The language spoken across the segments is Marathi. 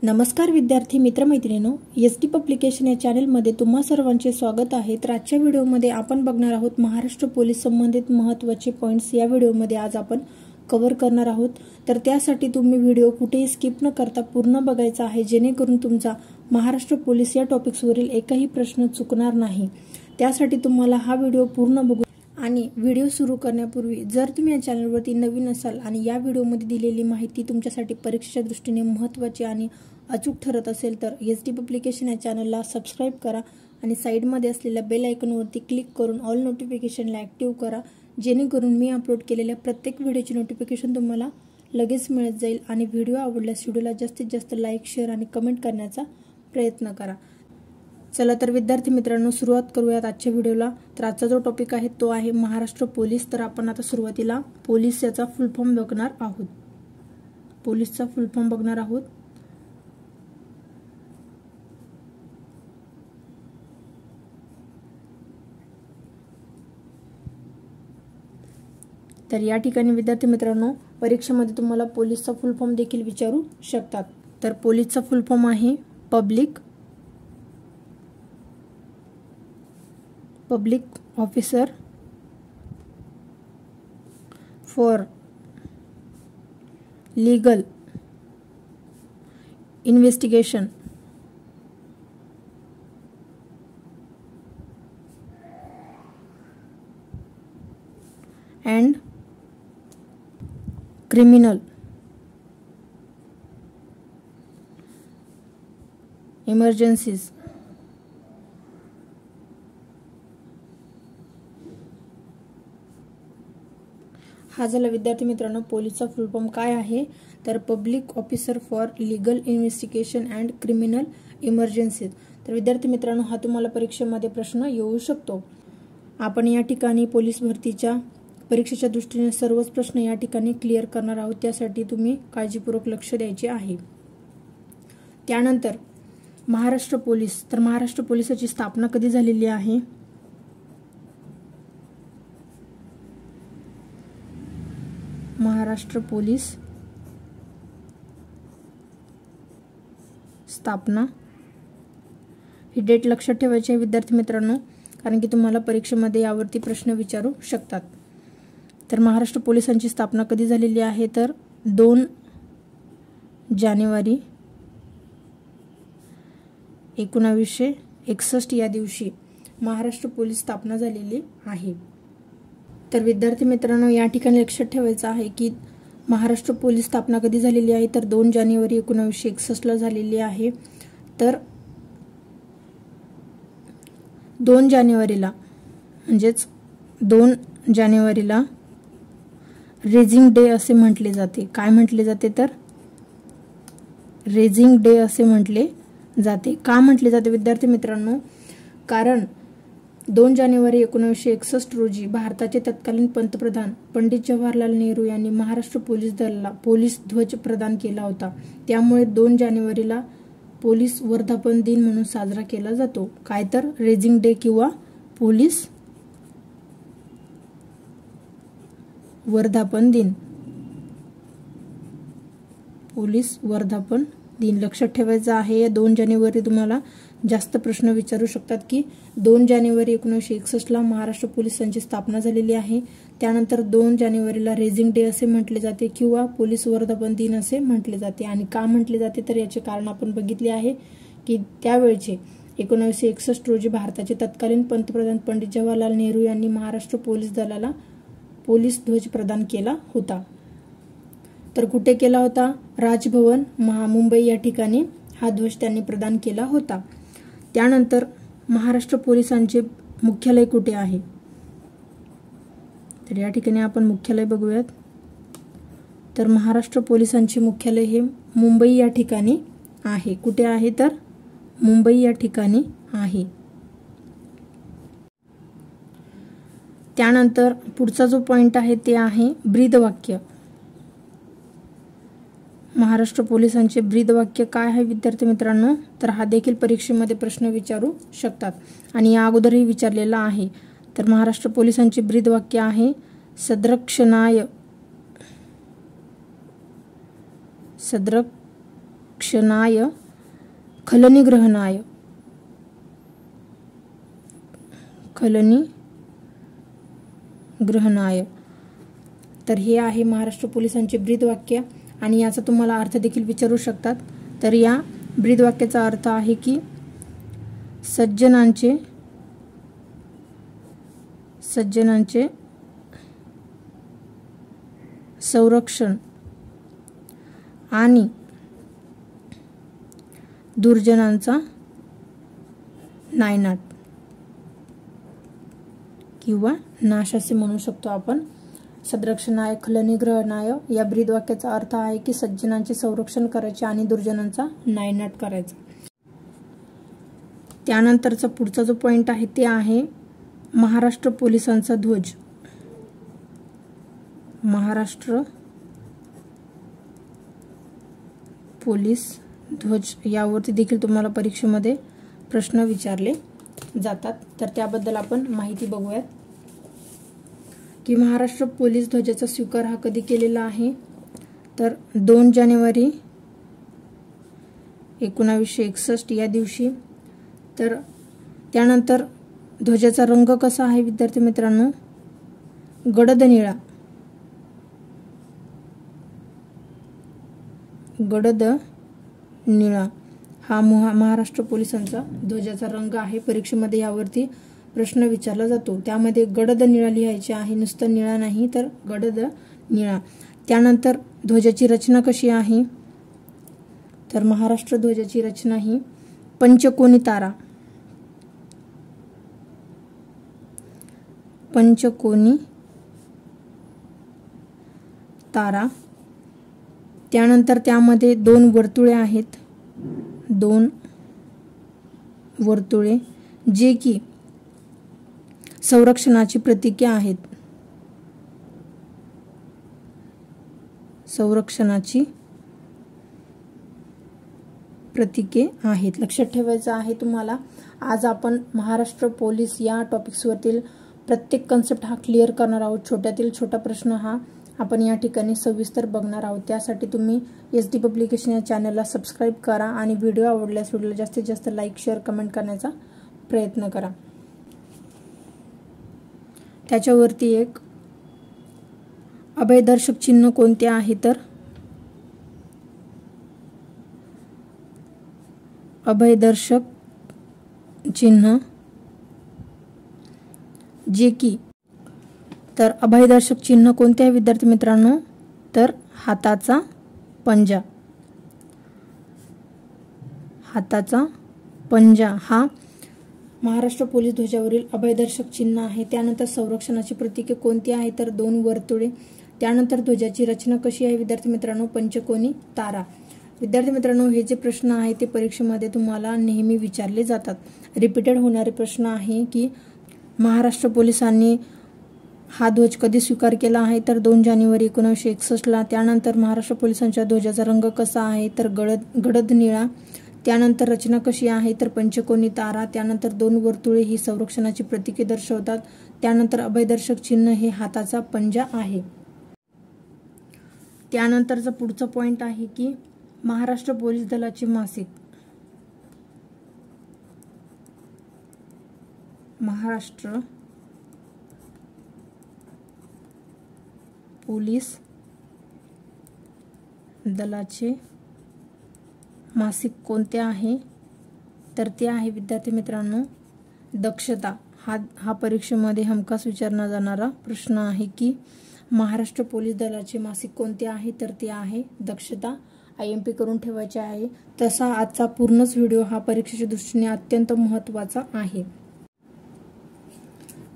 नमस्कार विद्यार्थी मित्रमैत्रिणींनो, एसटी पब्लिकेशन या चॅनलमध्ये तुम्हा सर्वांचे स्वागत आहे। तर आजच्या व्हिडिओमध्ये आपण बघणार आहोत महाराष्ट्र पोलीस संबंधित महत्त्वाचे पॉइंट्स। या व्हिडिओमध्ये आज आपण कव्हर करणार आहोत। तर त्यासाठी तुम्ही व्हिडिओ कुठेही स्किप न करता पूर्ण बघायचा आहे, जेणेकरून तुमचा महाराष्ट्र पोलीस या टॉपिक्सवरील एकही प्रश्न चुकणार नाही। त्यासाठी तुम्हाला हा व्हिडिओ पूर्ण बघू आणि व्हिडिओ सुरू करण्यापूर्वी जर तुम्ही या चॅनलवरती नवीन असाल आणि या व्हिडिओमध्ये दिलेली माहिती तुमच्यासाठी परीक्षेच्या दृष्टीने महत्त्वाची आणि अचूक ठरत असेल तर एसटी पब्लिकेशन या चॅनलला सबस्क्राइब करा आणि साइडमध्ये असलेल्या बेल आयकॉनवरती क्लिक करून ऑल नोटिफिकेशनला ॲक्टिव्ह करा, जेणेकरून मी अपलोड केलेल्या प्रत्येक व्हिडिओची नोटिफिकेशन तुम्हाला लगेच मिळत जाईल। आणि व्हिडिओ आवडल्यास व्हिडिओला जास्तीत जास्त लाईक, शेअर आणि कमेंट करण्याचा प्रयत्न करा। चला तर विद्यार्थी मित्रांनो, सुरुवात करूयात आजच्या व्हिडिओला। तर आजचा जो टॉपिक आहे तो आहे महाराष्ट्र पोलीस। तर आपण आता सुरुवातीला पोलीस याचा फुल फॉर्म बघणार आहोत। पोलीसचा फुल फॉर्म बघणार आहोत। तर या ठिकाणी विद्यार्थी मित्रांनो, परीक्षेमध्ये तुम्हाला पोलीसचा फुल फॉर्म देखील विचारू शकतात। तर पोलीसचा फुल फॉर्म आहे public officer for legal investigation and criminal emergencies। हा झाला विद्यार्थी मित्रांनो पोलीसचा फुल फॉर्म काय आहे। तर public officer for legal investigation and criminal emergencies. तर विद्यार्थी मित्रांनो, हा तुम्हाला परीक्षेमध्ये प्रश्न येऊ शकतो। आपण या ठिकाणी पोलीस भरतीच्या परीक्षेच्या दृष्टीने सर्वच प्रश्न या ठिकाणी क्लिअर करणार आहोत, त्यासाठी तुम्ही काळजीपूर्वक लक्ष द्यायचे आहे। त्यानंतर महाराष्ट्र पोलीस। तर महाराष्ट्र पोलिसाची स्थापना कधी झालेली आहे? महाराष्ट्र पोलीस स्थापना ही डेट लक्षात ठेवायची आहे विद्यार्थी मित्रांनो, कारण की तुम्हाला परीक्षेमध्ये यावरती प्रश्न विचारू शकतात। तर महाराष्ट्र पोलिसांची स्थापना कधी झालेली आहे? तर 2 जानेवारी 1961 या दिवशी महाराष्ट्र पोलीस स्थापना झालेली आहे। तर विद्यार्थी मित्रांनो, या ठिकाणी लक्षात ठेवायचं आहे की महाराष्ट्र पोलीस स्थापना कधी झालेली आहे? तर 2 जानेवारी 1961 ला झालेली आहे। तर 2 जानेवारीला म्हणजेच 2 जानेवारीला रेझिंग डे असे म्हटले जाते। काय म्हटले जाते? तर रेझिंग डे असे म्हटले जाते। का म्हटले जाते विद्यार्थी मित्रांनो? कारण 2 जानेवारी 1961 रोजी भारताचे तत्कालीन पंतप्रधान पंडित जवाहरलाल नेहरू यांनी महाराष्ट्र पोलीस दलाला पोलीस ध्वज प्रदान केला होता। त्यामुळे 2 जानेवारीला पोलीस वर्धापन दिन म्हणून साजरा केला जातो। काय तर रेझिंग डे किंवा पोलीस वर्धापन दिन। पोलीस वर्धापन दिन लक्षात ठेवायचा आहे। या 2 जानेवारी तुम्हाला जास्त प्रश्न विचारू शकतात की 2 जानेवारी 1961 ला महाराष्ट्र पोलिसांची स्थापना झालेली आहे। त्यानंतर 2 जानेवारीला रेझिंग डे असे म्हटले जाते किंवा पोलीस वर्धापन दिन असे म्हटले जाते। आणि का म्हटले जाते? तर याचे कारण आपण बघितले आहे की त्यावेळचे 1961 रोजी भारताचे तत्कालीन पंतप्रधान पंडित जवाहरलाल नेहरू यांनी महाराष्ट्र पोलीस दलाला पोलीस ध्वज प्रदान केला होता। तर कुठे केला होता? राजभवन मुंबई या ठिकाणी हा ध्वज त्यांनी प्रदान केला होता। त्यानंतर महाराष्ट्र पोलिसांचे मुख्यालय कुठे आहे? तर या ठिकाणी आपण मुख्यालय बघूयात। तर महाराष्ट्र पोलिसांचे मुख्यालय हे मुंबई या ठिकाणी आहे। कुठे आहे? तर मुंबई या ठिकाणी आहे। त्यानंतर पुढचा जो पॉइंट आहे ते आहे ब्रीदवाक्य। महाराष्ट्र पोलिसांचे ब्रीदवाक्य काय आहे विद्यार्थी मित्रांनो? तर हा देखील परीक्षेमध्ये प्रश्न विचारू शकतात आणि या अगोदरही विचारलेला आहे। तर महाराष्ट्र पोलिसांचे ब्रीदवाक्य आहे सद्रक्षणाय सदरक्षणाय खलनिग्रहणाय तर हे आहे महाराष्ट्र पोलिसांचे ब्रीदवाक्य आणि याचा तुम्हाला अर्थ देखील विचारू शकतात। तर या ब्रीदवाक्याचा अर्थ आहे की सज्जनांचे संरक्षण आणि दुर्जनांचा नायनाट किंवा नाश असे म्हणू शकतो आपण। सदरक्षणाय खलनिग्रहणाय या ब्रीदवाक्याचा अर्थ आहे की सज्जनांचे संरक्षण करायचे आणि दुर्जनांचा नायनाट करायचा। त्यानंतरचा पुढचा जो पॉइंट आहे ते आहे महाराष्ट्र पोलिसांचा ध्वज। महाराष्ट्र पोलीस ध्वज यावरती देखील तुम्हाला परीक्षेमध्ये प्रश्न विचारले जातात। तर त्याबद्दल आपण माहिती बघूयात की महाराष्ट्र पोलीस ध्वजाचा स्वीकार हा कधी केलेला आहे तर 2 जानेवारी 1961 या दिवशी। तर त्यानंतर ध्वजाचा रंग कसा आहे विद्यार्थी मित्रांनो, गडद निळा। गडद निळा हा महाराष्ट्र पोलिसांचा ध्वजाचा रंग आहे। परीक्षेमध्ये यावरती प्रश्न विचारला जातो। त्यामध्ये गडद निळा लिहायचे आहे, नुसतं निळा नाही तर गडद निळा। त्यानंतर ध्वजाची रचना कशी आहे तर महाराष्ट्र ध्वजाची रचना ही पंचकोनी तारा, पंचकोनी तारा। त्यानंतर त्यामध्ये 2 वर्तुळे आहेत, 2 वर्तुळे जे की संरक्षणाची प्रतीके आहेत। संरक्षणाची प्रतीके आहेत, लक्षात ठेवायचं आहे तुम्हाला। आज आपण महाराष्ट्र पोलीस या टॉपिक्सवरील प्रत्येक कन्सेप्ट हा क्लिअर करणार आहोत। छोट्यातील छोटा प्रश्न हा आपण या ठिकाणी सविस्तर बघणार आहोत। त्यासाठी तुम्ही SD पब्लिकेशन या चॅनलला सबस्क्राइब करा आणि व्हिडिओ आवडल्यास व्हिडिओला जास्तीत जास्त लाईक, शेअर, कमेंट करण्याचा प्रयत्न करा। त्याच्यावरती एक अभयदर्शक चिन्ह कोणते आहे तर अभयदर्शक चिन्ह जे की तर अभयदर्शक चिन्ह कोणते आहे विद्यार्थी मित्रांनो तर हाताचा पंजा। हाताचा पंजा हा महाराष्ट्र पोलीस ध्वजावरील अभयदर्शक चिन्ह आहे। त्यानंतर संरक्षणाची प्रतीके कोणती आहे तर 2 वर्तुळे। त्यानंतर ध्वजाची रचना कशी आहे विद्यार्थी मित्रांनो पंचकोनी तारा। विद्यार्थी मित्रांनो हे जे प्रश्न आहे ते परीक्षेमध्ये तुम्हाला नेहमी विचारले जातात। रिपीटेड होणारे प्रश्न आहे की महाराष्ट्र पोलिसांनी हा ध्वज कधी स्वीकार केला आहे तर 2 जानेवारी 1961 ला। त्यानंतर महाराष्ट्र पोलिसांच्या ध्वजाचा रंग कसा आहे तर गडद निळा। त्यानंतर रचना कशी आहे तर पंचकोनी तारा। त्यानंतर 2 वर्तुळे ही संरक्षणाची प्रतीके दर्शवतात। त्यानंतर अभयदर्शक चिन्ह हे हाताचा पंजा आहे। त्यानंतरचा पुढचा पॉइंट आहे की महाराष्ट्र पोलीस दलाचे मासिक। महाराष्ट्र पोलीस दलाचे मासिक कोणते आहे तर ते आहे विद्यार्थी मित्रांनो दक्षता। हा परीक्षेमध्ये हमखास विचारला जाणारा प्रश्न आहे की महाराष्ट्र पोलीस दलाचे मासिक कोणते आहे तर ते आहे दक्षता। IMP करून ठेवायचे आहे। तसा आजचा पूर्णच व्हिडिओ हा परीक्षेच्या दृष्टीने अत्यंत महत्त्वाचा आहे।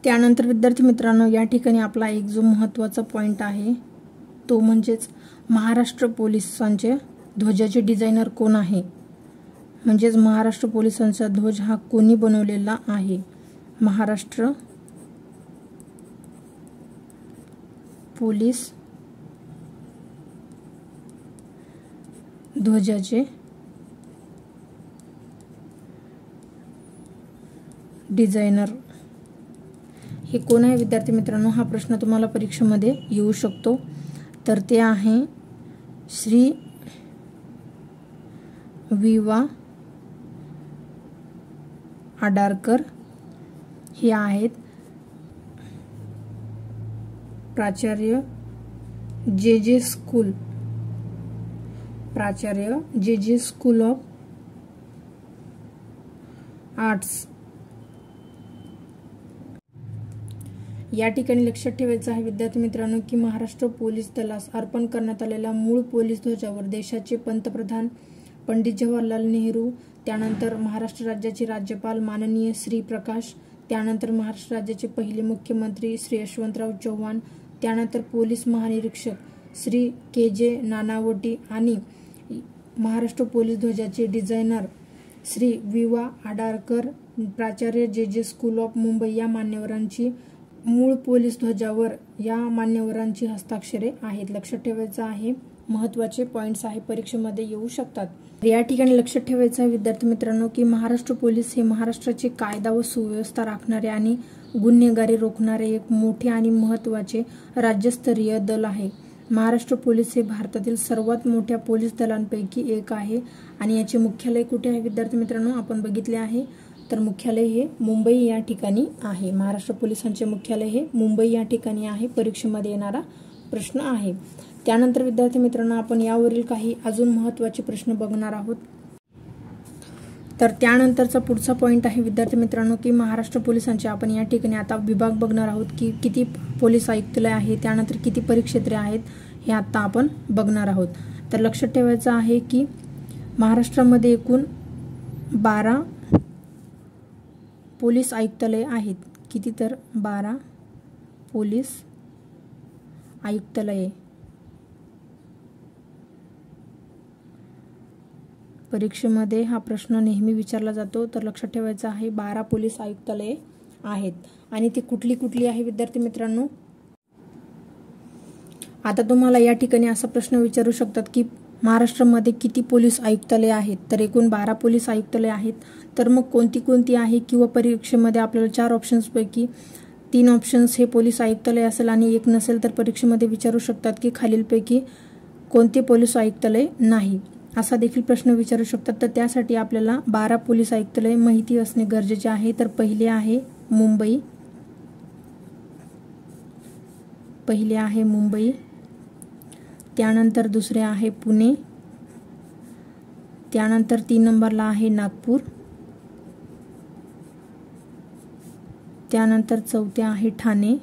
त्यानंतर विद्यार्थी मित्रांनो या ठिकाणी आपला एक जो महत्त्वाचा पॉइंट आहे तो म्हणजेच महाराष्ट्र पोलिसांचे ध्वजाचे डिझायनर कोण आहे, म्हणजेच महाराष्ट्र पोलिसांचा ध्वज हा कोणी बनवलेला आहे। महाराष्ट्र पोलीस ध्वजाचे डिझायनर हे कोण आहे विद्यार्थी मित्रांनो, हा प्रश्न तुम्हाला परीक्षेमध्ये येऊ शकतो। तर ते आहे श्री विवा आडारकर हे आहेत. प्राचार्य जे जे स्कूल, प्राचार्य जे जे स्कूल ऑफ आर्ट्स. या ठिकाणी लक्षात ठेवायचं आहे विद्यार्थी मित्रांनो की महाराष्ट्र पोलीस दलास अर्पण करण्यात आलेल्या मूळ पोलीस ध्वजावर देशाचे पंतप्रधान पंडित जवाहरलाल नेहरू, त्यानंतर महाराष्ट्र राज्याचे राज्यपाल माननीय श्री प्रकाश, त्यानंतर महाराष्ट्र राज्याचे पहिले मुख्यमंत्री श्री यशवंतराव चव्हाण, त्यानंतर पोलीस महानिरीक्षक श्री के जे नानावटी आणि महाराष्ट्र पोलीस ध्वजाचे डिझायनर श्री विवा आडारकर, प्राचार्य जे जे स्कूल ऑफ मुंबई या मान्यवरांची मूळ पोलीस ध्वजावर या मान्यवरांची हस्ताक्षरे आहेत. लक्षात ठेवायचं आहे, महत्त्वाचे पॉइंट्स आहे, परीक्षेमध्ये येऊ शकतात. या ठिकाणी लक्षात ठेवायचं आहे विद्यार्थी मित्रांनो की महाराष्ट्र पोलीस हे महाराष्ट्राचे कायदा व सुव्यवस्था राखणारे आणि गुन्हेगारी रोखणारे एक मोठे आणि महत्त्वाचे राज्यस्तरीय दल आहे. महाराष्ट्र पोलीस हे भारतातील सर्वात मोठ्या पोलीस दलांपैकी एक आहे आणि याचे मुख्यालय कुठे आहे विद्यार्थी मित्रांनो, आपण बघितले आहे. तर मुख्यालय हे मुंबई या ठिकाणी आहे. महाराष्ट्र पोलिसांचे मुख्यालय हे मुंबई या ठिकाणी आहे. परीक्षेमध्ये येणारा प्रश्न आहे. त्यानंतर विद्यार्थी मित्रांनो आपण यावरील काही अजून महत्त्वाचे प्रश्न बघणार आहोत. तर त्यानंतरचा पुढचा पॉइंट आहे विद्यार्थी मित्रांनो की महाराष्ट्र पोलिसांचे आपण या ठिकाणी आता विभाग बघणार आहोत की किती पोलीस आयुक्तालय आहे, त्यानंतर किती परिक्षेत्रे आहेत हे आता आपण बघणार आहोत. तर लक्षात ठेवायचं आहे की महाराष्ट्रामध्ये एकूण 12 पोलीस आयुक्तालय आहेत. किती तर 12 पोलीस आयुक्तालये. परीक्षेमध्ये हा प्रश्न नेहमी विचारला जातो. तर लक्षात ठेवायचं आहे 12 पोलीस आयुक्तालये आहेत आणि ती कुठली कुठली आहे विद्यार्थी मित्रांनो. आता तुम्हाला या ठिकाणी असा प्रश्न विचारू शकतात की महाराष्ट्रामध्ये किती पोलीस आयुक्तालय आहेत. तर एकूण 12 पोलीस आयुक्तालय आहेत. तर मग कोणती कोणती आहे किंवा परीक्षेमध्ये आपल्याला 4 ऑप्शन्सपैकी 3 ऑप्शन्स हे पोलीस आयुक्तालय असेल आणि एक नसेल तर परीक्षेमध्ये विचारू शकतात की खालीलपैकी कोणते पोलीस आयुक्तालय नाही, असा देखील प्रश्न विचारू शकतात. तर त्यासाठी आपल्याला 12 पोलीस आयुक्तालय माहिती असणे गरजेचे आहे. तर पहिले आहे मुंबई, त्यानंतर दुसरे आहे पुणे, त्यानंतर 3 नंबरला आहे नागपूर, त्यानंतर चौथे आहे ठाणे,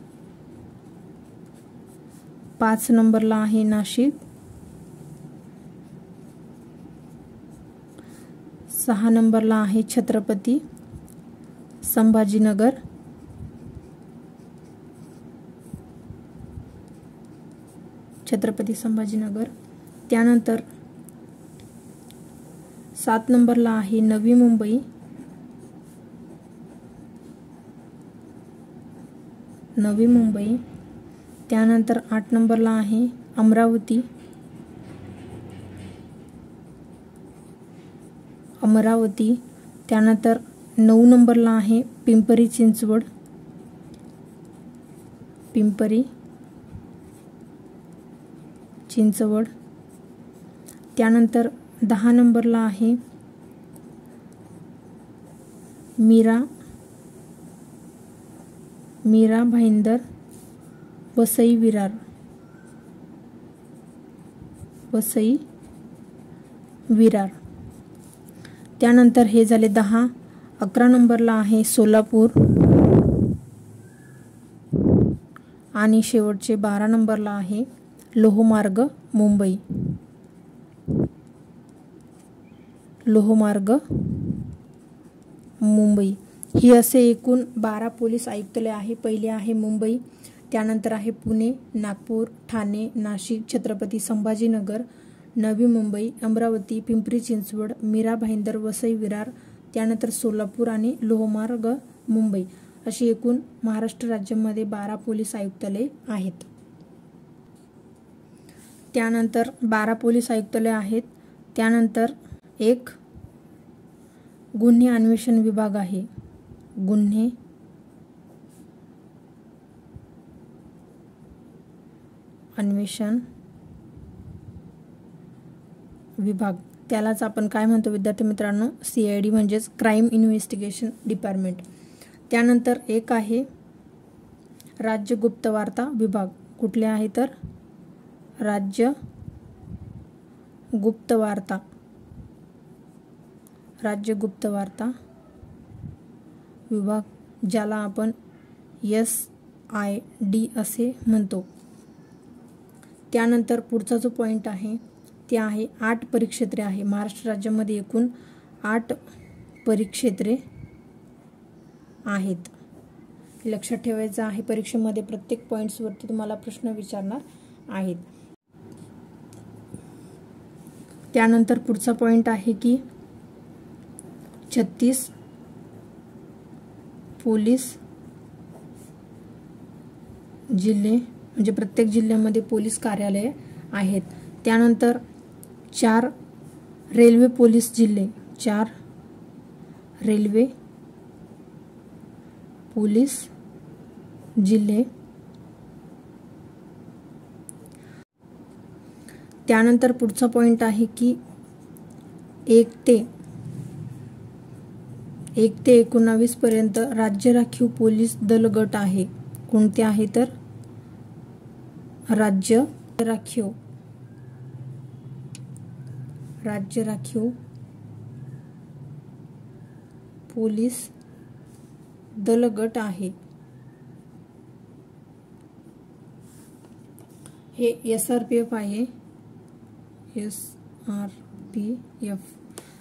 5 नंबरला आहे नाशिक, 6 नंबरला आहे छत्रपती संभाजीनगर, त्यानंतर 7 नंबरला आहे नवी मुंबई, त्यानंतर 8 नंबरला आहे अमरावती, त्यानंतर 9 नंबरला आहे पिंपरी चिंचवड, त्यानंतर 10 नंबरला आहे मीरा भाईंदर वसई विरार, त्यानंतर हे झाले 10. 11 नंबरला आहे सोलापूर आणि शेवटचे 12 नंबरला आहे लोहमार्ग मुंबई. ही असे एकूण 12 पोलीस आयुक्तालय आहे. पहिले आहे मुंबई, त्यानंतर आहे पुणे, नागपूर, ठाणे, नाशिक, छत्रपती संभाजीनगर, नवी मुंबई, अमरावती, पिंपरी चिंचवड, मीरा भाईंदर वसई विरार, त्यानंतर सोलापूर आणि लोहमार्ग मुंबई. अशी एकूण महाराष्ट्र राज्यामध्ये 12 पोलीस आयुक्तालय आहेत. त्यानंतर 12 पोलीस आयुक्तालय आहेत. त्यानंतर एक गुन्हे अन्वेषण विभाग आहे. गुन्हे अन्वेषण विभाग त्यालाच आपण काय म्हणतो विद्यार्थी मित्रांनो, CID म्हणजेच क्राईम इन्व्हेस्टिगेशन डिपार्टमेंट. त्यानंतर एक आहे राज्य गुप्तवार्ता विभाग. कुठले आहे तर राज्य गुप्तवार्ता विभाग, ज्याला आपण SID असे म्हणतो. त्यानंतर पुढचा जो पॉईंट आहे ते आहे 8 परिक्षेत्रे आहे. महाराष्ट्र राज्यामध्ये एकूण 8 परिक्षेत्रे आहेत. लक्षात ठेवायचं आहे. परीक्षेमध्ये प्रत्येक पॉईंट्सवरती तुम्हाला प्रश्न विचारणार आहेत. त्यानंतर पुढचा पॉईंट आहे की 36 पोलीस जिल्हे म्हणजे प्रत्येक जिल्ह्यामध्ये पोलीस कार्यालये आहेत. त्यानंतर 4 रेल्वे पोलीस जिल्हे, 4 रेल्वे पोलीस जिल्हे. त्यानंतर पुढचा पॉईंट आहे की 1 ते 19 पर्यंत राज्य राखीव पोलीस दल गट आहे. कोणते आहे तर राज्य राखीव पोलीस दल गट आहे. हे SRPF आहे. SRPF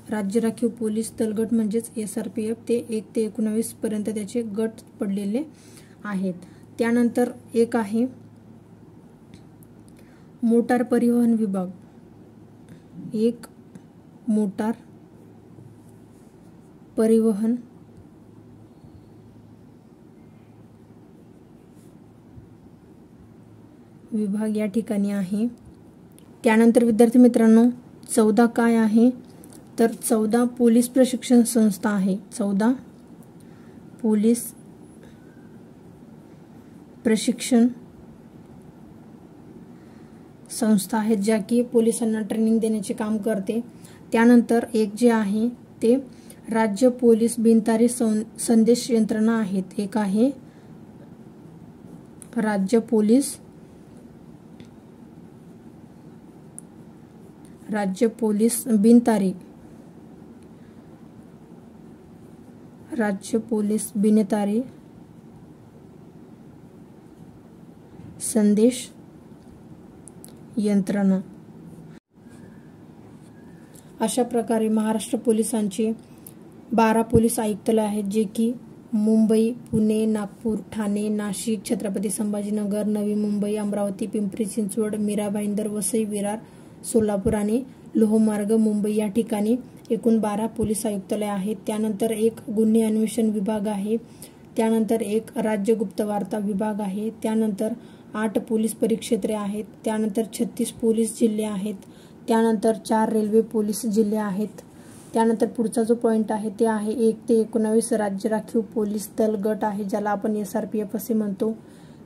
राज्य राखीव पोलीस दल गट म्हणजेच SRPF. ते 1 ते 19 पर्यंत त्याचे गट पडलेले आहेत. त्यानंतर एक आहे मोटार परिवहन विभाग. एक मोटार परिवहन विभाग या ठिकाणी आहे. त्यानंतर विद्यार्थी मित्रांनो 14 काय आहे तर 14 पोलीस प्रशिक्षण संस्था आहे. 14 पोलीस प्रशिक्षण संस्था आहेत ज्या की पोलिसांना ट्रेनिंग देण्याचे काम करते. त्यानंतर एक जे आहे ते राज्य पोलीस बिनतारी संदेश यंत्रणा आहेत. एक आहे राज्य पोलीस बिनतारी संदेश यंत्रणा. अशा प्रकारे महाराष्ट्र पोलिसांचे 12 पोलीस आयुक्तालय आहेत जे की मुंबई, पुणे, नागपूर, ठाणे, नाशिक, छत्रपती संभाजीनगर, नवी मुंबई, अमरावती, पिंपरी चिंचवड, मीरा भाईंदर, वसई, विरार, सोलापूर आणि लोहमार्ग मुंबई या ठिकाणी एकूण 12 पोलीस आयुक्तालय आहेत. त्यानंतर एक गुन्हे अन्वेषण विभाग आहे. त्यानंतर एक राज्य गुप्तवार्ता विभाग आहे. त्यानंतर 8 पोलीस परिक्षेत्रे आहेत. त्यानंतर 36 पोलीस जिल्हे आहेत. त्यानंतर 4 रेल्वे पोलीस जिल्हे आहेत. त्यानंतर पुढचा जो पॉईंट आहे ते आहे 1 ते 19 राज्य राखीव पोलीस दल गट आहे ज्याला आपण SRPF असे म्हणतो.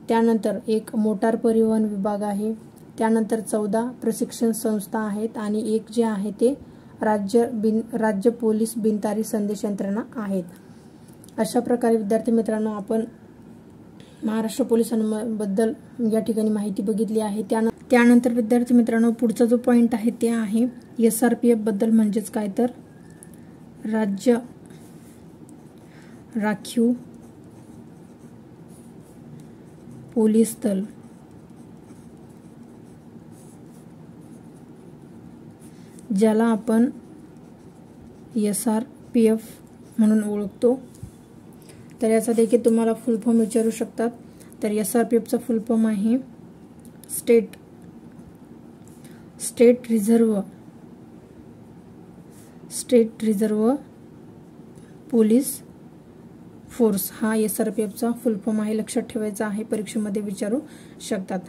त्यानंतर एक मोटार परिवहन विभाग आहे. त्यानंतर 14 प्रशिक्षण संस्था आहेत आणि एक जे आहे ते राज्य पोलीस बिनतारी संदेश यंत्रणा आहेत. अशा प्रकारे विद्यार्थी मित्रांनो आपण महाराष्ट्र पोलिसांबद्दल या ठिकाणी माहिती बघितली आहे. त्यानंतर विद्यार्थी मित्रांनो पुढचा जो पॉईंट आहे ते आहे SRPF बद्दल म्हणजेच काय तर राज्य राखीव पोलीस दल. ज्याला आपण SRPF म्हणून ओळखतो. तर याचा देखील तुम्हाला फुल फॉर्म विचारू शकतात. तर SRPFचा फुल फॉर्म आहे स्टेट रिझर्व्ह पोलीस फोर्स. हा SRPFचा फुल फॉर्म आहे. लक्षात ठेवायचा आहे. परीक्षेमध्ये विचारू शकतात.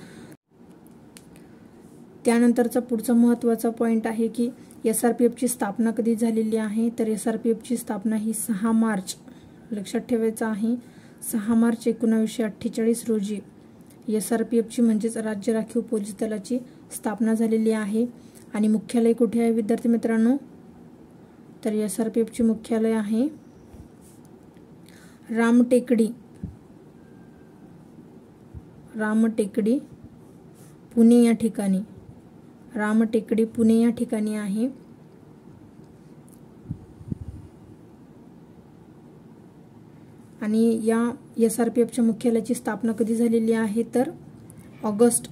त्यानंतरचा पुढचा महत्त्वाचा पॉईंट आहे की SRPFची स्थापना कधी झालेली आहे तर SRPFची स्थापना ही 6 मार्च. लक्षात ठेवायचं आहे 6 मार्च 1948 रोजी SRPFची म्हणजेच राज्य राखीव पोलीस दलाची स्थापना झालेली आहे. आणि मुख्यालय कुठे आहे विद्यार्थी मित्रांनो? तर SRPFचे मुख्यालय आहे रामटेकडी पुणे या ठिकाणी. रामटेकडी पुणे या ठिकाणी आहे. आणि या SRPFच्या मुख्यालयाची स्थापना कधी झालेली आहे? तर ऑगस्ट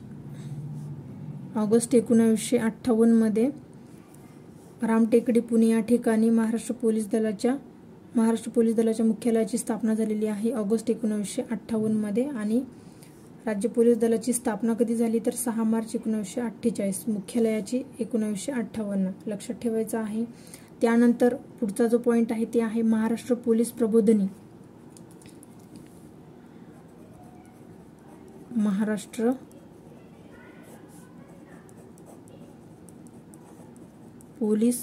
1958 मध्ये रामटेकडी पुणे या ठिकाणी महाराष्ट्र पोलीस दलाच्या मुख्यालयाची स्थापना झालेली आहे ऑगस्ट 1958 मध्ये. आणि राज्य पोलीस दलाची स्थापना कधी झाली? तर 6 मार्च 1948. मुख्यालयाची 1958. लक्षात ठेवायचं आहे. त्यानंतर पुढचा जो पॉइंट आहे ते आहे महाराष्ट्र पोलीस प्रबोधिनी. महाराष्ट्र पोलीस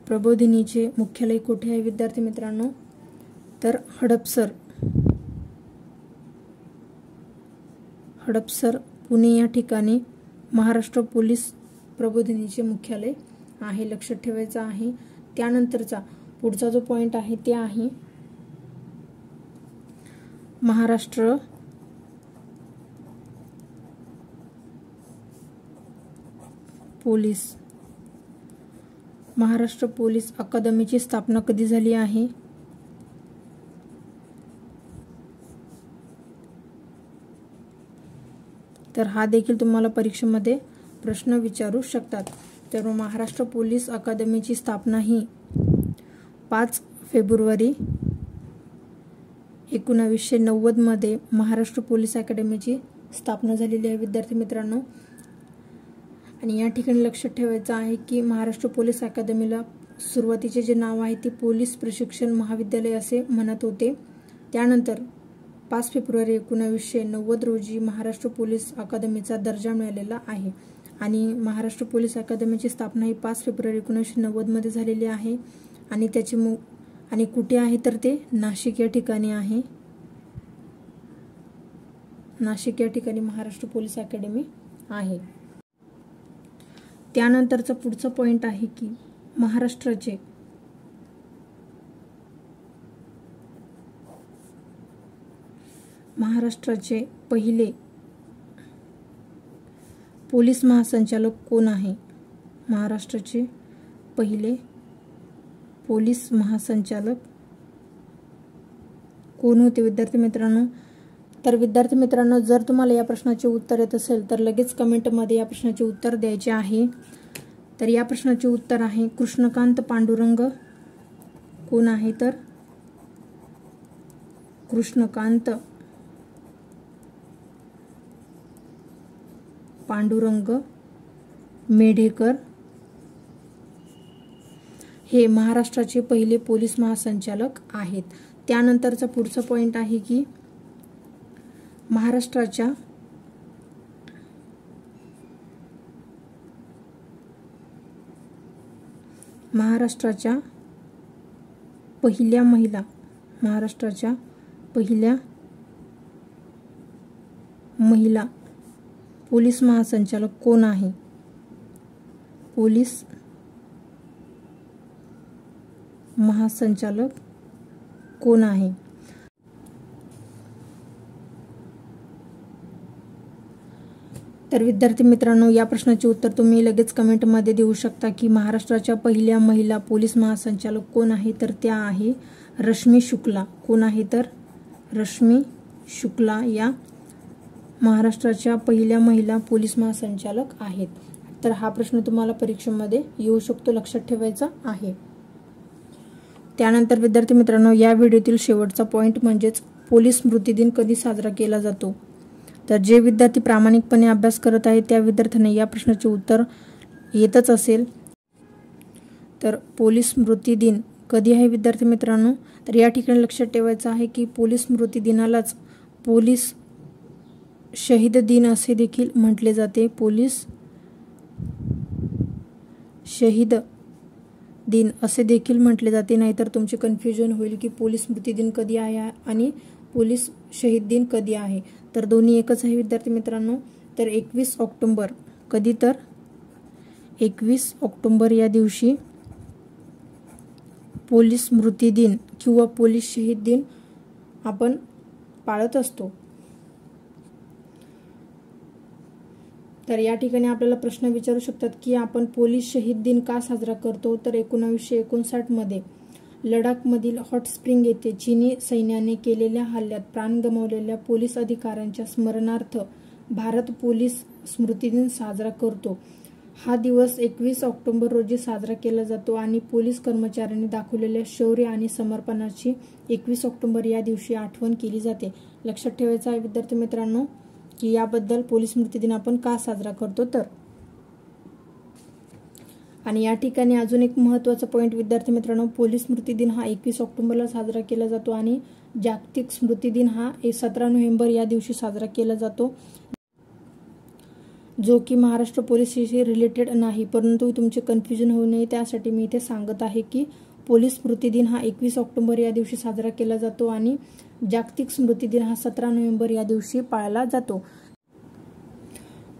प्रबोधिनीचे मुख्यालय कुठे आहे विद्यार्थी मित्रांनो? तर हडपसर पुणे या ठिकाणी महाराष्ट्र पोलीस प्रबोधिनीचे मुख्यालय आहे. लक्षात ठेवायचं आहे. त्यानंतरचा पुढचा जो पॉइंट आहे ते आहे महाराष्ट्र पोलीस अकादमीची स्थापना कधी झाली आहे? तर हा देखील तुम्हाला परीक्षेमध्ये प्रश्न विचारू शकतात. तर महाराष्ट्र पोलीस अकादमीची स्थापना ही 5 फेब्रुवारी 1990 मध्ये महाराष्ट्र पोलीस अकादमीची स्थापना झालेली आहे विद्यार्थी मित्रांनो. आणि या ठिकाणी लक्षात ठेवायचं आहे की महाराष्ट्र पोलीस अकादमीला सुरुवातीचे जे नाव आहे ते पोलीस प्रशिक्षण महाविद्यालय असे म्हणत होते. त्यानंतर 5 फेब्रुवारी 1990 रोजी महाराष्ट्र पोलीस अकादमीचा दर्जा मिळालेला आहे. आणि महाराष्ट्र पोलीस अकादमीची स्थापना ही 5 फेब्रुवारी 1990 मध्ये झालेली आहे. आणि त्याचे आणि कुठे आहे तर ते नाशिक या ठिकाणी आहे. नाशिक या ठिकाणी महाराष्ट्र पोलीस अकादमी आहे. त्यानंतरचा पुढचा पॉइंट आहे की महाराष्ट्राचे पहिले पोलीस महासंचालक कोण आहे? महाराष्ट्राचे पहिले पोलीस महासंचालक कोण होते विद्यार्थी मित्रांनो? तर विद्यार्थी मित्रांनो, जर तुम्हाला या प्रश्नाचे उत्तर येत असेल तर लगेच कमेंटमध्ये या प्रश्नाचे उत्तर द्यायचे आहे. तर या प्रश्नाचे उत्तर आहे कृष्णकांत पांडुरंग. कोण आहे तर कृष्णकांत पांडुरंग मेढेकर हे महाराष्ट्राचे पहिले पोलीस महासंचालक आहेत. त्यानंतरचा पुढचा पॉइंट आहे की महाराष्ट्राच्या पहिल्या महिला पोलीस महासंचालक कोण आहे? पोलीस महासंचालक कोण आहे? तर विद्यार्थी मित्रांनो, या प्रश्नाचे उत्तर तुम्ही लगेच कमेंटमध्ये देऊ शकता की महाराष्ट्राच्या पहिल्या महिला पोलीस महासंचालक कोण आहे? तर त्या आहे रश्मी शुक्ला. कोण आहे तर रश्मी शुक्ला या महाराष्ट्राच्या पहिल्या महिला पोलीस महासंचालक आहेत. तर हा प्रश्न तुम्हाला परीक्षेमध्ये येऊ शकतो, लक्षात ठेवायचा आहे. त्यानंतर विद्यार्थी मित्रांनो, या व्हिडिओतील शेवटचा पॉइंट म्हणजेच पोलीस स्मृती दिन कधी साजरा केला जातो? तर जे विद्यार्थी प्रामाणिकपणे अभ्यास करत आहेत त्या विद्यार्थ्यांना या प्रश्नाचे उत्तर येतच असेल. तर पोलीस स्मृती दिन कधी आहे विद्यार्थी मित्रांनो? तर या ठिकाणी लक्षात ठेवायचं आहे की पोलीस स्मृती दिनालाच पोलीस शहीद दिन असे देखील म्हटले जाते. पोलीस शहीद दिन असे देखील म्हटले जाते. नाहीतर तुमचे कन्फ्युजन होईल की पोलीस स्मृती दिन कधी आहे आणि पोलीस शहीद दिन कधी आहे. तर दोन्ही एकच आहे विद्यार्थी मित्रांनो। तर 21 ऑक्टोबर कधी, तर 21 ऑक्टोबर या दिवशी पोलीस स्मृती दिन किंवा पोलीस शहीद दिन आपण पाळत असतो। तर या ठिकाणी आपल्याला प्रश्न विचारू शकतात की आपण पोलीस शहीद दिन का साजरा करतो। तर 1959 मध्ये लडाखमधील हॉट स्प्रिंग येथे चीनी सैन्याने केलेल्या हल्ल्यात प्राण गमावलेल्या पोलीस अधिकाऱ्यांच्या स्मरणार्थ भारत पोलीस स्मृती दिन साजरा करतो। हा दिवस 21 ऑक्टोबर रोजी साजरा केला जातो आणि पोलीस कर्मचाऱ्यांनी दाखवलेल्या शौर्य आणि समर्पणाची 21 ऑक्टोबर या दिवशी आठवण केली जाते। लक्षात ठेवायचं आहे विद्यार्थी मित्रांनो की याबद्दल पोलीस स्मृती दिन आपण का साजरा करतो तर। आणि या ठिकाणी अजून एक महत्त्वाचा पॉइंट विद्यार्थी मित्रांनो, पोलीस स्मृती दिन हा 21 ऑक्टोबरला साजरा केला जातो आणि जागतिक स्मृती दिन हा 17 नोव्हेंबर या दिवशी साजरा केला जातो, जो की महाराष्ट्र पोलीसशी रिलेटेड नाही। परंतु तुमचे कन्फ्युजन होऊ नये त्यासाठी मी इथे सांगत आहे की पोलीस स्मृती दिन हा 21 ऑक्टोबर या दिवशी साजरा केला जातो आणि जागतिक स्मृती दिन हा 17 नोव्हेंबर या दिवशी पाळला जातो।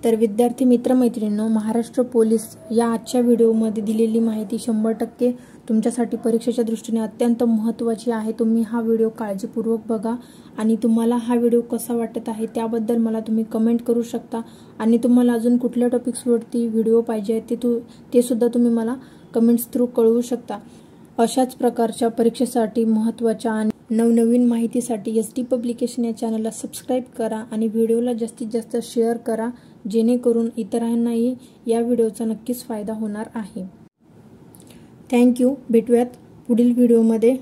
तर विद्यार्थी मित्रमैत्रिणींनो, महाराष्ट्र पोलीस या आजच्या व्हिडिओमध्ये दिलेली माहिती 100% तुमच्यासाठी परीक्षेच्या दृष्टीने अत्यंत महत्त्वाची आहे। तुम्ही हा व्हिडिओ काळजीपूर्वक बघा आणि तुम्हाला हा व्हिडिओ कसा वाटत आहे त्याबद्दल मला तुम्ही कमेंट करू शकता आणि तुम्हाला अजून कुठल्या टॉपिक्सवरती व्हिडिओ पाहिजे ते सुद्धा तुम्ही मला कमेंट्स थ्रू कळवू शकता। अशाच प्रकारच्या परीक्षेसाठी महत्त्वाच्या आणि नवनवीन माहितीसाठी एसटी पब्लिकेशन या चॅनलला सबस्क्राईब करा आणि व्हिडिओला जास्तीत जास्त शेअर करा, जेणेकरून इतरांनाही या व्हिडिओचा नक्कीच फायदा होणार आहे। थँक्यू। भेटूयात पुढील व्हिडिओमध्ये।